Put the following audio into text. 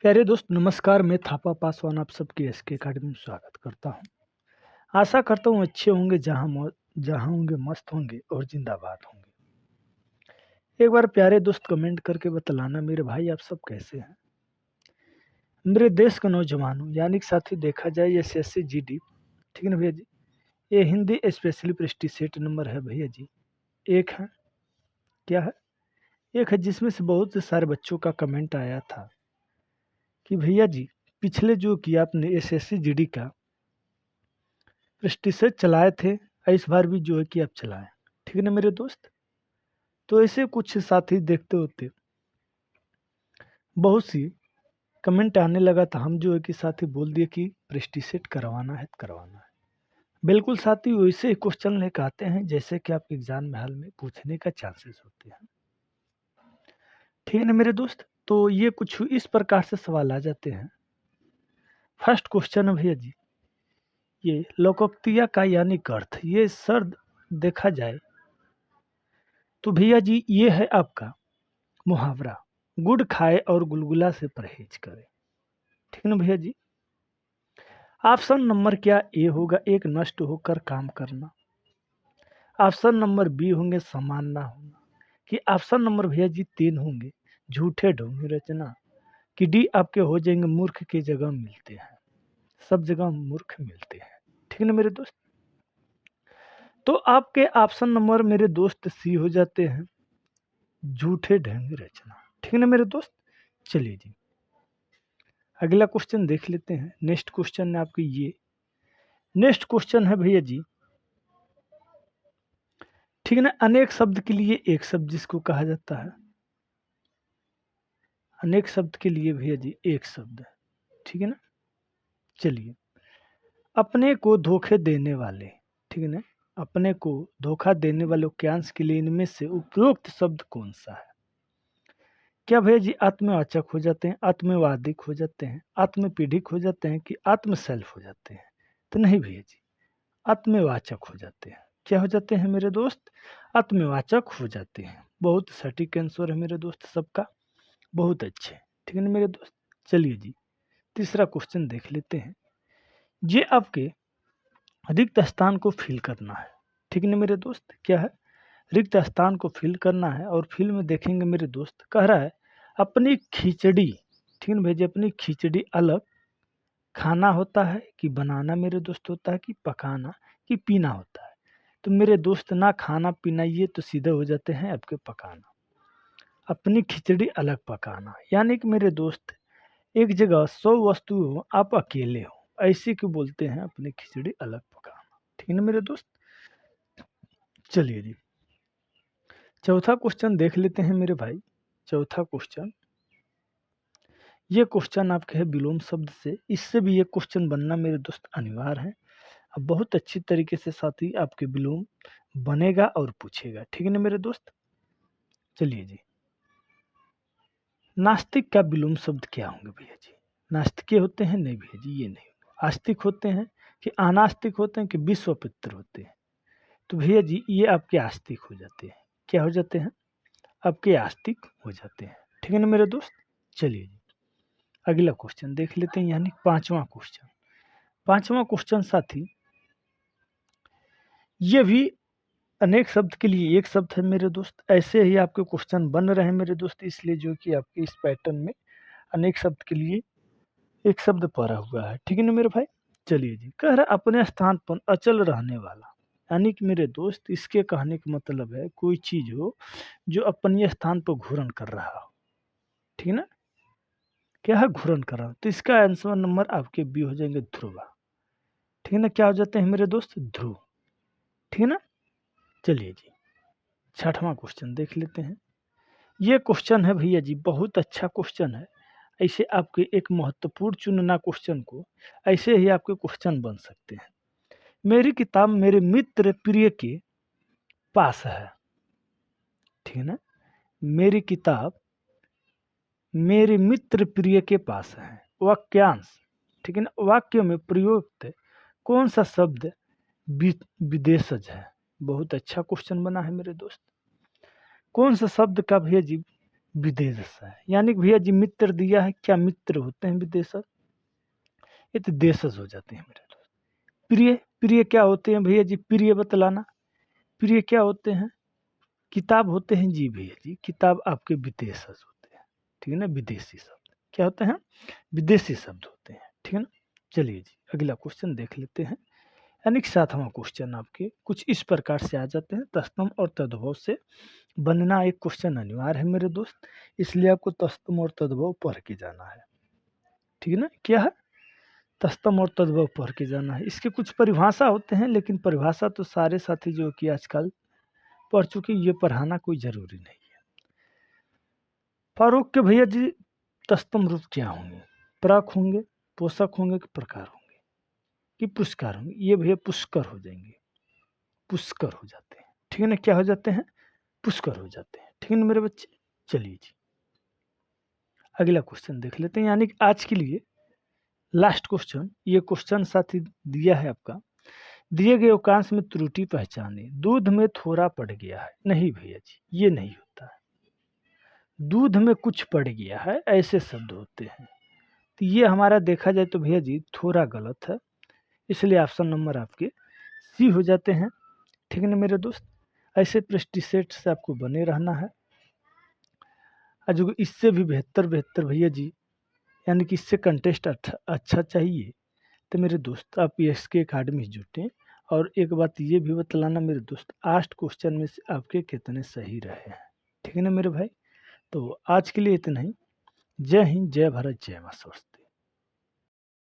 प्यारे दोस्त नमस्कार। मैं थापा पासवान आप सबके एसके अकेडमी में स्वागत करता हूं। आशा करता हूं अच्छे होंगे, जहां होंगे मस्त होंगे और जिंदाबाद होंगे। एक बार प्यारे दोस्त कमेंट करके बतलाना मेरे भाई आप सब कैसे हैं। मेरे देश के नौजवानों यानी कि साथी देखा जाए एसएससी जीडी, ठीक है ना भैया जी। ये Hindi specially Prestige set number है भैया जी। एक है, क्या है, एक है जिसमें से बहुत से सारे बच्चों का कमेंट आया था कि भैया जी पिछले जो किया आपने एसएससी जीडी का प्रेस्टीज चलाए थे, इस बार भी जो है कि आप चलाएं, ठीक है ना मेरे दोस्त। तो ऐसे कुछ साथी देखते होते बहुत सी कमेंट आने लगा था, हम जो है कि साथी बोल दिए कि प्रेस्टीज सेट करवाना है तो करवाना है। बिल्कुल साथी वैसे ही क्वेश्चन लेकर आते हैं जैसे कि आपके एग्जाम में हाल में पूछने का चांसेस होते हैं, ठीक है ना मेरे दोस्त। तो ये कुछ इस प्रकार से सवाल आ जाते हैं। फर्स्ट क्वेश्चन है भैया जी, ये लोकोक्तिया का यानी कि अर्थ, ये शब्द देखा जाए तो भैया जी ये है आपका मुहावरा, गुड़ खाए और गुलगुला से परहेज करे, ठीक है ना भैया जी। ऑप्शन नंबर क्या ए होगा, एक नष्ट होकर काम करना। ऑप्शन नंबर बी होंगे समान ना होना। कि ऑप्शन नंबर भैया जी तीन होंगे झूठे ढोंगी रचना। कि डी आपके हो जाएंगे मूर्ख की जगह मिलते हैं, सब जगह मूर्ख मिलते हैं, ठीक है ना मेरे दोस्त। तो आपके ऑप्शन नंबर मेरे दोस्त सी हो जाते हैं, झूठे ढोंगी रचना, ठीक है ना मेरे दोस्त। चलिए जी अगला क्वेश्चन देख लेते हैं। नेक्स्ट क्वेश्चन है आपकी ये, नेक्स्ट क्वेश्चन है भैया जी, ठीक है ना। अनेक शब्द के लिए एक शब्द जिसको कहा जाता है, अनेक शब्द के लिए भैया जी एक शब्द है, ठीक है ना। चलिए अपने को धोखे देने वाले, ठीक है ना, अपने को धोखा देने वाले वाक्यांश के लिए इनमें से उपरोक्त शब्द कौन सा है। क्या भैया जी आत्मवाचक हो जाते हैं, आत्मवादिक हो जाते हैं, आत्मपीढ़िक हो जाते हैं, कि आत्म सेल्फ हो जाते हैं। तो नहीं भैया जी, आत्मवाचक हो जाते हैं। क्या हो जाते हैं मेरे दोस्त, आत्मवाचक हो जाते हैं। बहुत सटीक आंसर है मेरे दोस्त सबका, बहुत अच्छे, ठीक है ना मेरे दोस्त। चलिए जी तीसरा क्वेश्चन देख लेते हैं। ये आपके रिक्त स्थान को फिल करना है, ठीक है ना मेरे दोस्त। क्या है, रिक्त स्थान को फिल करना है। और फिल में देखेंगे मेरे दोस्त, कह रहा है अपनी खिचड़ी, ठीक है ना भैया जी। अपनी खिचड़ी अलग खाना होता है कि बनाना मेरे दोस्त होता है, कि पकाना कि पीना होता है। तो मेरे दोस्त ना खाना पीना ये तो सीधे हो जाते हैं आपके पकाना। अपनी खिचड़ी अलग पकाना यानी कि मेरे दोस्त एक जगह 100 वस्तु हो, आप अकेले हो, ऐसे क्यों बोलते हैं अपनी खिचड़ी अलग पकाना, ठीक है ना मेरे दोस्त। चलिए जी चौथा क्वेश्चन देख लेते हैं मेरे भाई। चौथा क्वेश्चन, ये क्वेश्चन आपके है विलोम शब्द से, इससे भी ये क्वेश्चन बनना मेरे दोस्त अनिवार्य है। अब बहुत अच्छी तरीके से साथी आपके विलोम बनेगा और पूछेगा, ठीक है ना मेरे दोस्त। चलिए जी नास्तिक का विलोम शब्द क्या होंगे भैया जी। नास्तिक होते हैं, नहीं भैया जी ये नहीं होगा। आस्तिक होते हैं कि अनास्तिक होते हैं कि विश्वपित्र होते हैं। तो भैया जी ये आपके आस्तिक हो जाते हैं। क्या हो जाते हैं, आपके आस्तिक हो जाते हैं, ठीक है ना मेरे दोस्त। चलिए जी अगला क्वेश्चन देख लेते हैं, यानी पांचवा क्वेश्चन। पांचवा क्वेश्चन साथी ये भी अनेक शब्द के लिए एक शब्द है मेरे दोस्त। ऐसे ही आपके क्वेश्चन बन रहे हैं मेरे दोस्त, इसलिए जो कि आपके इस पैटर्न में अनेक शब्द के लिए एक शब्द पड़ा हुआ है, ठीक है ना मेरे भाई। चलिए जी कह रहा है अपने स्थान पर अचल रहने वाला, यानी कि मेरे दोस्त इसके कहने का मतलब है कोई चीज हो जो अपने स्थान पर घूर्णन कर रहा हो, ठीक है ना। क्या है, घूर्णन कर रहा हो। तो इसका आंसर नंबर आपके बी हो जाएंगे ध्रुव, ठीक है ना। क्या हो जाते हैं मेरे दोस्त, ध्रुव, ठीक है ना। चलिए जी छठवां क्वेश्चन देख लेते हैं। ये क्वेश्चन है भैया जी बहुत अच्छा क्वेश्चन है। ऐसे आपके एक महत्वपूर्ण चुनना क्वेश्चन को, ऐसे ही आपके क्वेश्चन बन सकते हैं। मेरी किताब मेरे मित्र प्रिय के पास है, ठीक है ना। मेरी किताब मेरे मित्र प्रिय के पास है, वाक्यांश, ठीक है ना। वाक्य में प्रयुक्त कौन सा शब्द विदेशज है। बहुत अच्छा क्वेश्चन बना है मेरे दोस्त। कौन सा शब्द का भैया जी विदेशः है, यानी कि भैया जी मित्र दिया है, क्या मित्र होते हैं विदेशः? ये तो देशज हो जाते हैं मेरे दोस्त। प्रिय, प्रिय क्या होते हैं भैया जी? प्रिय बतलाना। प्रिय क्या होते हैं? किताब होते हैं जी भैया जी, किताब आपके विदेशज होते हैं, ठीक है ना, विदेशी शब्द क्या होते हैं? विदेशी शब्द होते हैं, ठीक है ना। चलिए जी अगला क्वेश्चन देख लेते हैं, यानी कि 7वां क्वेश्चन आपके कुछ इस प्रकार से आ जाते हैं। तत्सम और तद्भव से बनना एक क्वेश्चन अनिवार्य है मेरे दोस्त, इसलिए आपको तत्सम और तद्भव पढ़ के जाना है, ठीक है ना। क्या है? तत्सम और तद्भव पढ़ के जाना है। इसके कुछ परिभाषा होते हैं, लेकिन परिभाषा तो सारे साथी जो कि आजकल पढ़ चुके, ये पढ़ाना कोई ज़रूरी नहीं है। फारूक के भैया जी तत्सम रूप क्या होंगे? परक होंगे, पोषक होंगे कि प्रकार होंगे कि पुरस्कार होंगे? ये भैया पुष्कर हो जाएंगे, पुष्कर हो जाते हैं, ठीक है ना। क्या हो जाते हैं? पुष्कर हो जाते हैं, ठीक है ना मेरे बच्चे। चलिए जी अगला क्वेश्चन देख लेते हैं, यानी कि आज के लिए लास्ट क्वेश्चन। ये क्वेश्चन साथी दिया है आपका, दिए गए वाक्यांश में त्रुटि पहचाने। दूध में थोड़ा पड़ गया है, नहीं भैया जी ये नहीं होता है। दूध में कुछ पड़ गया है ऐसे शब्द होते हैं, तो ये हमारा देखा जाए तो भैया जी थोड़ा गलत है, इसलिए ऑप्शन नंबर आपके सी हो जाते हैं, ठीक है ना मेरे दोस्त। ऐसे प्रेस्टिसेट से आपको बने रहना है, और जो इससे भी बेहतर बेहतर भैया जी, यानी कि इससे कंटेस्ट अच्छा चाहिए, तो मेरे दोस्त आप एस के अकेडमी से जुटें। और एक बात ये भी बतलाना मेरे दोस्त, 8 क्वेश्चन में से आपके कितने सही रहे हैं, ठीक है ना मेरे भाई। तो आज के लिए इतना ही। जय हिंद, जय भारत, जय मां सरस्वती।